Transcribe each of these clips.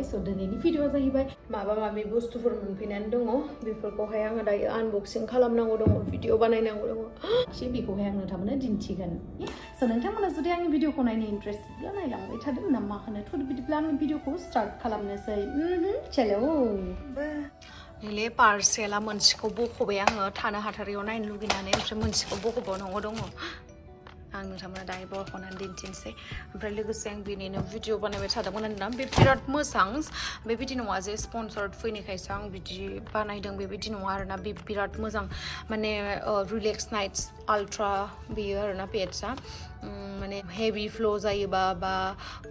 स' दिनैनि भिडिअ'आ जाहैबाय माबा माबि बुस्थुफोर मोनफैनानै दङ बेफोरखौहाय आङो दायो आनबक्सिं खालामनांगौ दङ भिडिअ बानायनांगौ दङ बेखौहाय आं नोंथांमोननो दिन्थिगोन स' नोंथांमोना जुदि आंनि भिडिअखौ नायनो इन्ट्रेस्टेडब्ला नायलांबाय थादों ना मा होनो थुद बिदिब्ला आंनि भिडिअखौ स्टार्ट खालामनोसै चलो नैले पार्सेला मोनसेखौ बख'बाय आङो थानो हाथारियाव नायनो लुगैनानै ओमफ्राय मोनसेखौ बख'बावनांगौ दङ आं नोंथांमोना दायो बख'नानै दिन्थिनोसै ओमफ्राय लोगोसे आं बेनिनो भिडिअ बानायबाय थादोंमोन आरोना बे बिराद मोजां बेबायदि नङा जे स्पन्सर्ड फैनायखायसो आं बिदि बानायदों बेबायदि नङा आरोना बे बिराद मोजां माने रिलेक्स नाइट्स आल्ट्रा बेयो आरोना पेड्सआ माने हेभि फ्लो जायोबा बा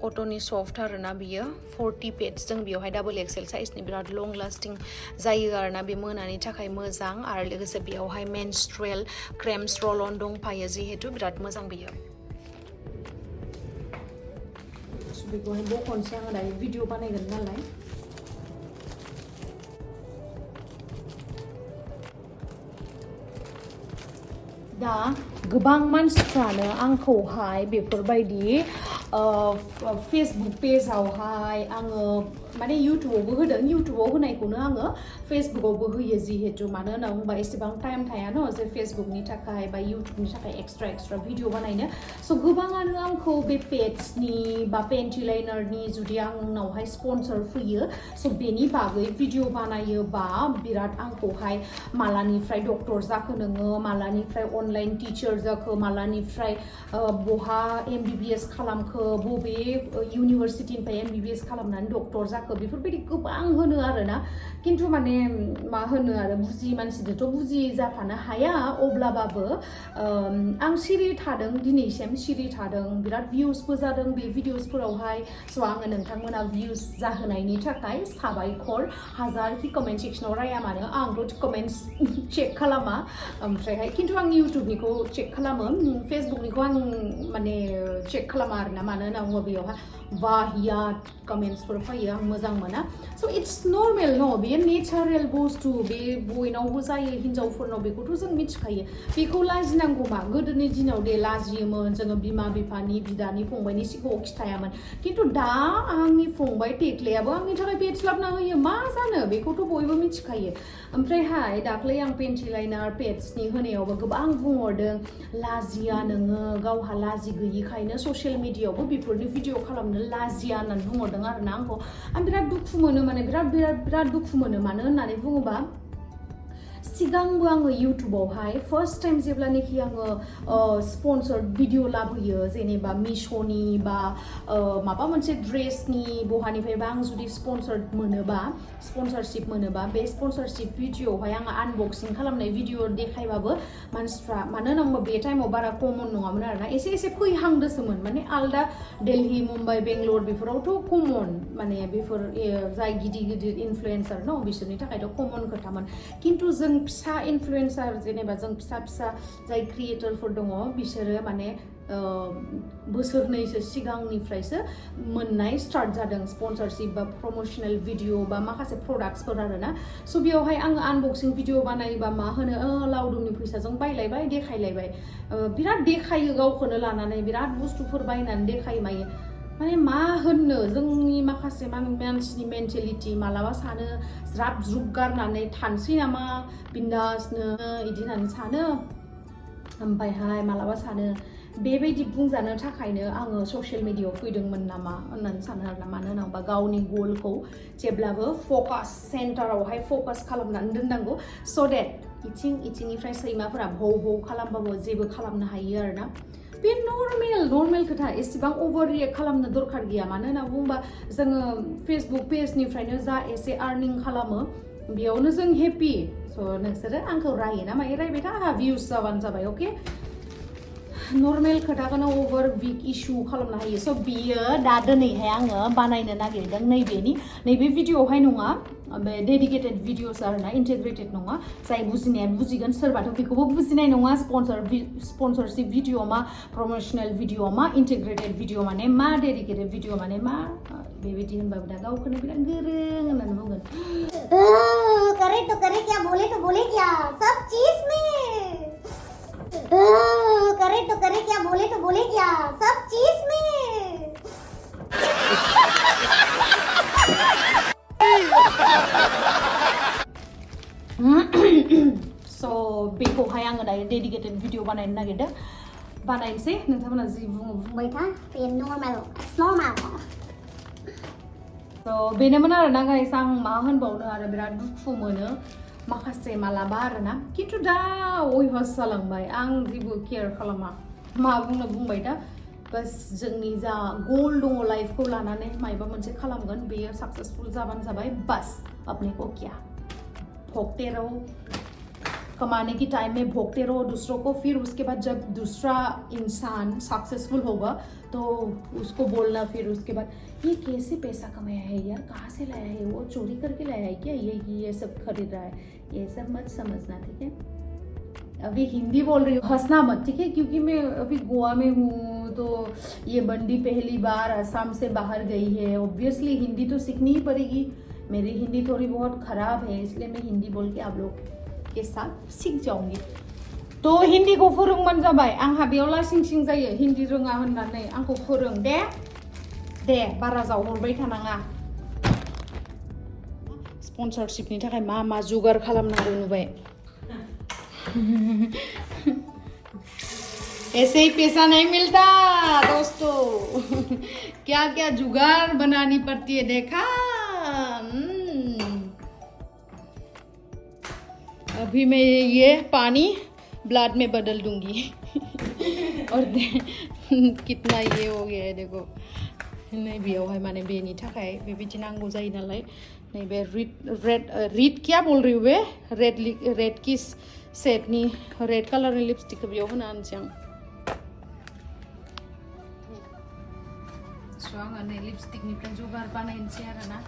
कटननि सफ्ट आरोना बियो 40 पेड्स जों बेयावहाय डाबल एक्सेल साइजनि बिराद लं लास्टिं जायो आरोना बे मोनानि थाखाय मोजां आरो लोगोसे बेयावहाय मेनस्ट्रुएल क्रेम्स रल अन दंफायो जिहेतु बिराद मोजां बियो बेखौहाय बख'नोसै आङो दायो भिडिअ बानायगोन नालाय दा गोबां मानसिफ्रानो आंखौहाय बेफोरबायदि फेसबुक पेजावहाय आङो माने इउटुबावबो होदों इउटुबाव होनायखौनो आङो फेसबुकावबो होयो जिहेतु मानो होनना बुङोबा एसेबां टाइम थाया न' जे फेसबुकनि थाखाय बा इउटुबनि थाखाय एक्सट्रा भिडिअ बानायनो स' गोबाङानो आंखौ बे पेड्सनि बा पेन्टिलाइनारनि जुदि आंनावहाय स्पन्सर फैयो स' बेनि बागै भिडिअ बानायोबा बिराद आंखौहाय मालानिफ्राय डक्टर जाखो नोङो मालानिफ्राय अनलाइन टिचार जाखो मालानिफ्राय बहा MBBS खालामखो बबे इउनिभारसिटिनिफ्राय MBBS खालामनानै डक्टर जाखो बेफोरबायदि गोबां होनो आरोना खिन्थु माने मा होनो आरो बुजि मानसिजोंथ' बुजि जाफानो हाया अब्लाबाबो आं सिरि थादों दिनैसिम सिरि थादों बिराद भिउसबो जादों बे भिडिअसफोरावहाय स' आङो नोंथांमोना भिउस जाहोनायनि थाखाय साबायखर हाजारखि कमेन्ट सेक्सनाव राया मानो आंथ' कमेन्ट्स चेक खालामा ओमफ्रायहाय खिन्थु आं इउटुबनिखौ चेक खालामो फेसबुकनिखौ आं माने चेक खालामा आरोना मानो होनना बुङो बेयावहाय वाहियात कमेन्ट्सफोर फैयो आं मोजां मोना स' इट्स नर्मेल न' बेयो नेचारेल बुस्थु बे बयनावबो जायो हिनजावफोरनाव बेखौथ' जों मिथिखायो बेखौ लाजिनांगौ मा गोदोनि दिनाव दे लाजियोमोन जोङो बिमा बिफानि बिदानि फंबायनि सिगाङाव खिथायामोन खिन्थु दा आंनि फंबाय टेक्लेयाबो आंनि थाखाय पेड्स लाबोना होयो मा जानो बेखौथ' बयबो मिथिखायो ओमफ्रायहाय दाख्लै आं पेन्टिलाइनार पेड्सनि होनायावबो गोबां बुंहरदों लाजिया नोङो गावहा लाजि गैयिखायनो ससियेल मिडियायावबो बेफोरनि भिडिअ खालामनो लाजिया होननानै बुंहरदों आरोना आंखौ आं बिराद दुखु मोनो माने बिराद दुखु मोनो मानो होननानै बुङोबा सिगांबो आङो इउटुबावहाय फार्स्ट टाइम जेब्लानाखि आङो स्पन्सर्ड भिडिअ लाबोयो जेनेबा मिश'नि बा माबा मोनसे ड्रेसनि बहानिफ्रायबा आं जुदि स्पन्सरशिप मोनोबा बे स्पन्सरशिप भिडिअआवहाय आङो आनबक्सिं खालामनाय भिडिअ देखायबाबो मानसिफ्रा मानो होनना बुङोबा बे टाइमाव बारा कमन नङामोन आरोना एसे फैहांदोंसोमोन माने आलदा दिल्ली मुम्बाइ बेंगलर बेफोरावथ' कमन माने बेफोर जाय गिदिर इनफ्लुएन्सार न बिसोरनि थाखायथ' कमन खोथामोन खिन्थु जों फिसा इनफ्लुएन्सार जेनेबा जों फिसा जाय क्रिएटरफोर दङ बिसोरो माने बोसोरनैसो सिगांनिफ्रायसो मोननाय स्टार्ट जादों स्पन्सरशिप बा प्रमोशनेल भिडिअ बा माखासे प्रडाक्ट्सफोर आरोना स' बेयावहाय आङो आनबक्सिं भिडिअ बानायोबा मा होनो लावदुमनि फैसाजों बायलायबाय देखायलायबाय बिराद देखायो गावखौनो लानानै बिराद बुस्थुफोर बायनानै देखायो मायो माने मा होननो जोंनि माखासे मानसिनि मेन्टेलिटि मालाबा सानो ज्राब ज्रुब गारनानै थानोसै नामा बिन्दासनो इदि होननानै सानो ओमफ्रायहाय मालाबा सानो बेबायदि बुंजानो थाखायनो आङो ससियेल मिडियायाव फैदोंमोन नामा होननानै सानो आरोना मानो होनोबा गावनि गलखौ जेब्लाबो सेन्टारावहाय फकास खालामनानै दोननांगौ स' देट इथिंनिफ्राय सैमाफोरा भौ खालामबाबो जेबो खालामनो हायो आरोना बे नर्मेल खोथा एसेबां अभार रिएक्ट खालामनो दरखार गैया मानो होनना बुङोबा जोङो फेसबुक पेजनिफ्रायनो जा एसे आर्निं खालामो बेयावनो जों हेपि स' नोंसोरो आंखौ रायोना मायो रायबाय था आंहा भिउस जाबानो जाबाय अके नर्मेल खोथाखौनो अभार बिग इशु खालामनो हायो स' बियो दा दिनैहाय आङो बानायनो नागिरदों नैबे भिडिअआवहाय नङा बे डेडिकेटेड भिडिअस आरोना इन्टिग्रेटेड नङा जाय बुजिनाया बुजिगोन सोरबाथ' बेखौबो बुजिनाय नङा स्पन्सरशिप भिडिअ मा प्रमोशनेल भिडिअ मा इन्टिग्रेटेड भिडिअ माने मा डेडिकेटेड भिडिअ माने मा बेबायदि होनबाबो दा गावखौनो बिराद गोरों होननानै बुंगोन करे तो करे क्या बोले तो बोले क्या सब चीज में करे तो करे क्या बोले तो बोले क्या सब चीज में बेखौहाय आङो दायो डेडिकेटेड भिडिअ बानायनो नागिरदों बानायनोसै नोंथांमोना जि बुङो बुंबाय था बे नर्माल नर्माल स' बेनोमोन आरोना गाइस आं मा होनबावनो आरो बिराद दुखु मोनो माखासे मालाबा आरोना खिन्थु दा अयभास जालांबाय आं जेबो केयार खालामा मा बुंनो बुंबाय दा बास जोंनि जा गोल दङ लाइफखौ लानानै मायबा मोनसे खालामगोन बेयो साक्सेसफुल जाबानो जाबाय बस अपने को क्या भोगते रहो कमाने की टाइम में भोगते रहो दूसरों को फिर उसके बाद जब दूसरा इंसान सक्सेसफुल होगा तो उसको बोलना फिर उसके बाद ये कैसे पैसा कमाया है यार कहाँ से लाया है वो चोरी करके लाया है क्या ये सब खरीद रहा है ये सब मत समझना ठीक है अभी हिंदी बोल रही हूँ हंसना मत ठीक है क्योंकि मैं अभी गोवा में हूँ तो ये बंदी पहली बार असम से बाहर गई है ऑब्वियसली हिंदी तो सीखनी ही पड़ेगी मेरी हिंदी थोड़ी बहुत ख़राब है इसलिए मैं हिंदी बोल के आप लोग के साथ सीख जाऊंगी तो हिंदी को फोरोंबानो जाबाय आंहा बेयाव लासिं सिं जायो हिंदी रोङा होननानै आंखौ फोरों दे बारा जावहरबाय थानाङा स्पन्सरशिपनि थाखाय मा जुगार खालामनांगौ नुबाय ऐसे ही पैसा नहीं मिलता दोस्तों क्या क्या जुगाड़ बनानी पड़ती है देखा अभी मैं ये पानी ब्लड में बदल दूंगी और कितना ये हो गया है देखो नहीं बेयावहाय माने बेनि थाखाय बेबायदि नांगौ जायो नालाय नैबे रेड क्या बोल रही हूँ बे रेड किस सेटनि रेड कालारनि लिपस्टिकखौ बेयाव होना होनोसै आं स' आङो नै लिपस्टिकनिफ्राय जगार बानायनोसै आरोना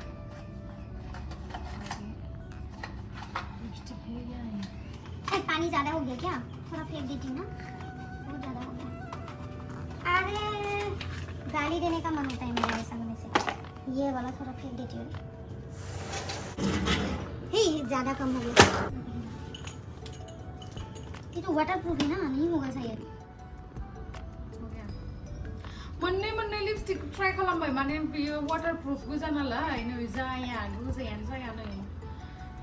पानी ज़्यादा हो गया क्या थोड़ा फेंक देती हूँ ना बहुत ज़्यादा हो गया अरे गाली देने का मन होता है मेरे सामने से ये वाला थोड़ा फेंक देती हूँ हे ज़्यादा कम हो गया ये तो वाटर प्रूफ है ना नहीं होगा शायद मोननै लिपस्टिक ट्राई खालामबाय माने बेयो वाटर प्रूफ गोजा नालाय नै जाया गोजायानो जाया नै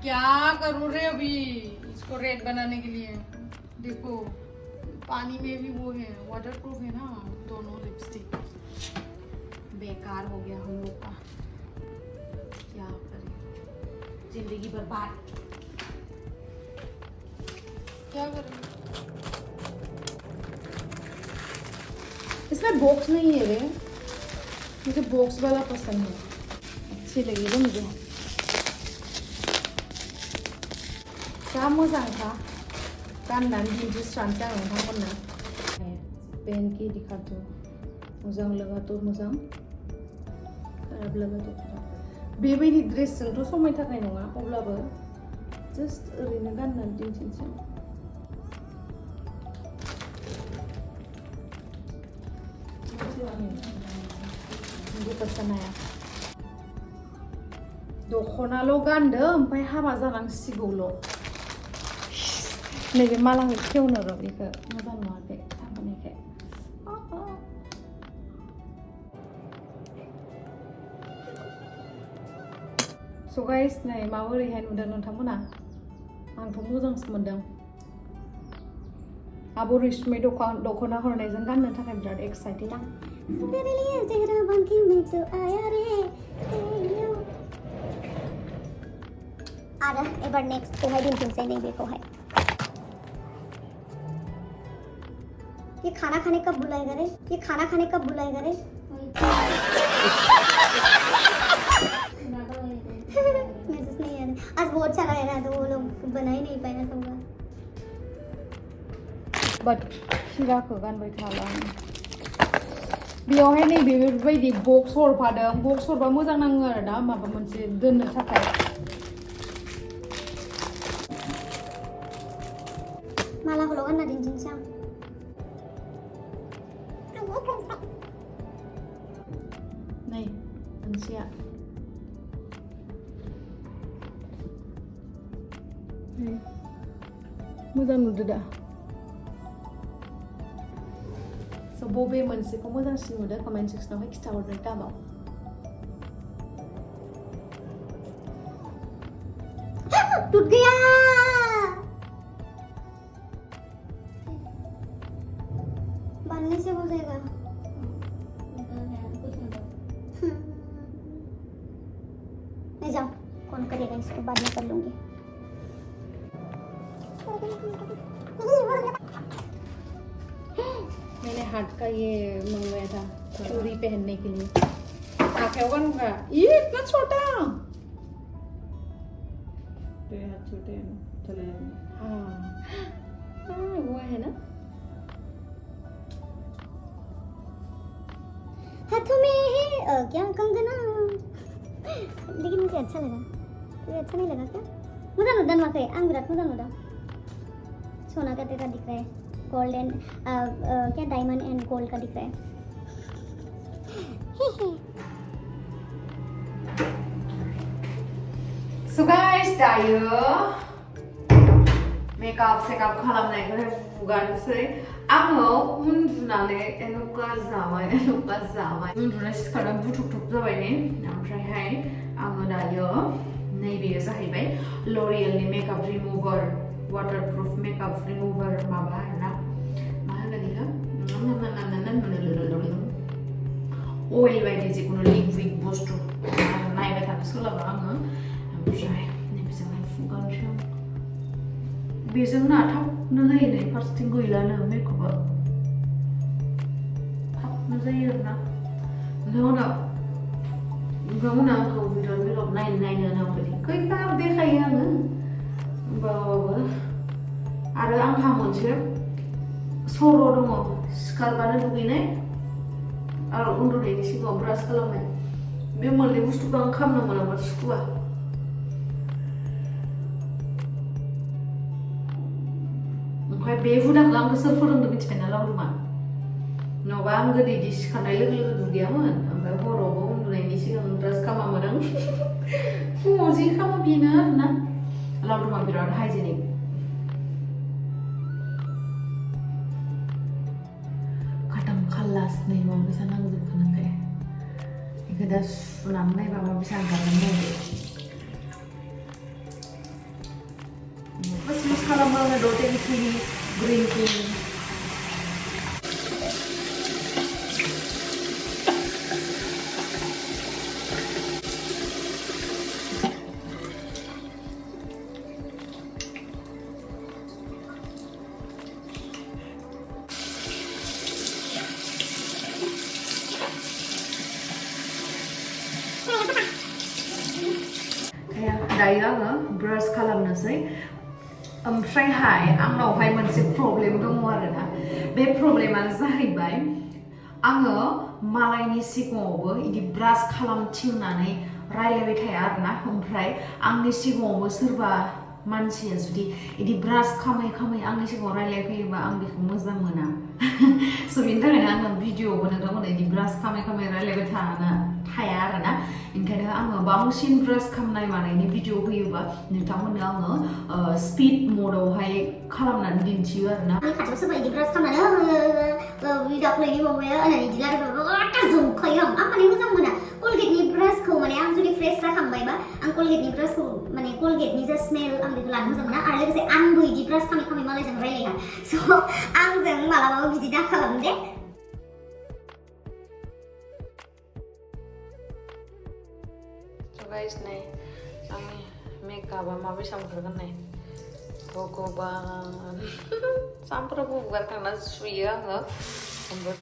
क्या करूँ रे अभी इसको रेड बनाने के लिए देखो पानी में भी वो है वाटर प्रूफ है ना दोनों लिपस्टिक बेकार हो गया हम लोग का क्या करें जिंदगी बर्बाद क्या करें इसमें बॉक्स नहीं है रे मुझे बॉक्स वाला पसंद है अच्छी लगी रे मुझे जा मोजां था गाननानै दिन्थिस्रानोसै आं नोंथांमोननो पहन के दिखाती हूँ मोजां लगा तो मोजां खराब लगा तो खराब बेबायदि ड्रेसजोंथ' समायथारनाय नङा अब्लाबो जास्ट ओरैनो गाननानै दिन्थिनोसै मुझे पसंद आया दख'नाल' गानदों ओमफ्राय हाबा जानांसिगौल' नैबे मालाखौ खेवनो र' बेखौ मोजां नुवाखै थांबोनायखाय स' गाइस नै माबोरैहाय नुदों नोंथांमोना आंथ' मोजांसो मोनदों आब' रेशमी दख'ना हरनायजों गाननो थाखाय बिराद एक्साइटेड आं तेरे लिए चेहरा बन के मैं तो आया रे आदा एबार नेक्स्ट कोहाय दिन्थिनोसै नैबेखौहाय ये खाना खाने कब बुलाएगा रे ये खाना खाने कब बुलाएगा रे मैसेज नहीं आ रहा आज बहुत सारा है ना तो वो लोग बना ही नहीं पाए ना सबका बाट हिराखौ गानबाय थाला बेयावहाय नैबे बेबायदि बक्स हरफादों बक्स हरबा मोजां नाङो आरो ना माबा मोनसे दोननो थाखाय मालाखौल' गानना दिन्थिनोसै आं नै मोनसेया मोजां नुदो दा स' बबे मोनसेखौ मोजांसिन नुदो कमेन्ट सेक्सनावहाय खिथाहरदो दामाव टूट गया लगेगा मैं जाऊँ कौन करेगा इसको बाद में कर लूँगी मैंने हाथ का ये मंगवाया था चूड़ी पहनने के लिए आँखें का ये इतना छोटा तेरे हाथ छोटे हैं ना चले जाएंगे हाँ वो है ना हाथों में है क्या कंगना लेकिन मुझे अच्छा लगा तुझे अच्छा नहीं लगा क्या मुझे नुदा माखे आंग बिराद मुझे नुदा सोना का तेरा दिख रहा है गोल्ड एंड क्या डायमंड एंड गोल्ड का दिख रहा है So guys, dayo makeup sekap khalamw buganसै आङो उन्दुनानै एनुका जाबाय उन्दुनाय सिखारनानै बुथुब जाबाय ने ओमफ्रायहाय आङो दायो नैबेयो जाहैबाय ल'रियेलनि मेकआप रिमुभार वाटारप्रुफ मेकआप रिमुभार माबा आरोना मा होनगोन बेखौ अइल बायदि जिखुनु लिक्विड बुस्थु नायबाय थानो सोलाबा आङो ओमफ्राय नैबेजोंहाय फुगारनोसै आं बेजोंना थाबनो जायो नै फारसेथिं गैलानो मेकआपआ थाबनो जायो आरोना उनाव आंखौ भिडिअ नायनो नांगौबायदि खैबार देखायो आङो होमबाबो आरो आंहा मोनसे सर' दङ सिखारबानो दुगैनाय आरो उन्दुनायनि सिगाङाव ब्रास खालामनाय बे मोननै बुस्थुखौ आं खालामनो मोनाबा सुखुवा ओमफ्राय बे हुदाखौ आंखौ सोर फोरोंदों मिथिबायना लावदुमा नङाबा आं गोदो इदि सिखारनाय लोगो लोगो दुगैयामोन ओमफ्राय हरावबो उन्दुनायनि सिगां ब्रास खालामामोन आं फुङाव जि खालामो बेनो आरोना लावदुमा बिराद हाइजेनिक खाथाम खालास नै माबा नांजोबखानांखाय बेखौ दा सुनानै नायबा माबा ओंखारगोन नायदो Terus use khalamw na dote ini green tea. Kayak dayo nga brush खालामनोसै ओमफ्रायहाय आंनावहाय मोनसे प्रब्लेम दङ आरोना बे प्रब्लेमानो जाहैबाय आङो मालायनि सिगाङावबो इदि ब्रास खालामथिंनानै रायलायबाय थाया आरोना ओमफ्राय आंनि सिगाङावबो सोरबा मानसिया जुदि इदि ब्रास खामै आंनि सिगाङाव रायलायफैयोबा आं बेखौ मोजां मोना स' बेनि थाखायनो आङो भिडिअ'आवबो नोंथांमोना इदि ब्रास खामै रायलायबाय थाया आरोना ओंखायनो आङो बांसिन ब्रास खालामनाय मानायनि भिडिअ होयोबा नोंथांमोननो आङो स्पिड मडआवहाय खालामनानै दिन्थियो आरोना खाथियाव सोरबा इदि ब्रास खालामनानै भिडिअ आपलोड माबाया ओरै इदि लारायबाय जंखायो आं माने मोजां मोना कलगेटनि ब्रासखौ माने आं जुदि फ्रेस जाखांबायबा आं कलगेटनि ब्रासखौ माने कलगेटनि जा स्मेल आं बेखौ लानो मोजां मोना आरो लोगोसे आंबो इदि ब्रास खामै मालायजों रायलाया स' आंजों मालाबाबो बिदि दा खालाम दे guys नै आंनि मेकआपआ माबायसा ओंखारगोन नै भगबान सानफ्रामबो हुगारखांना सुयो आङो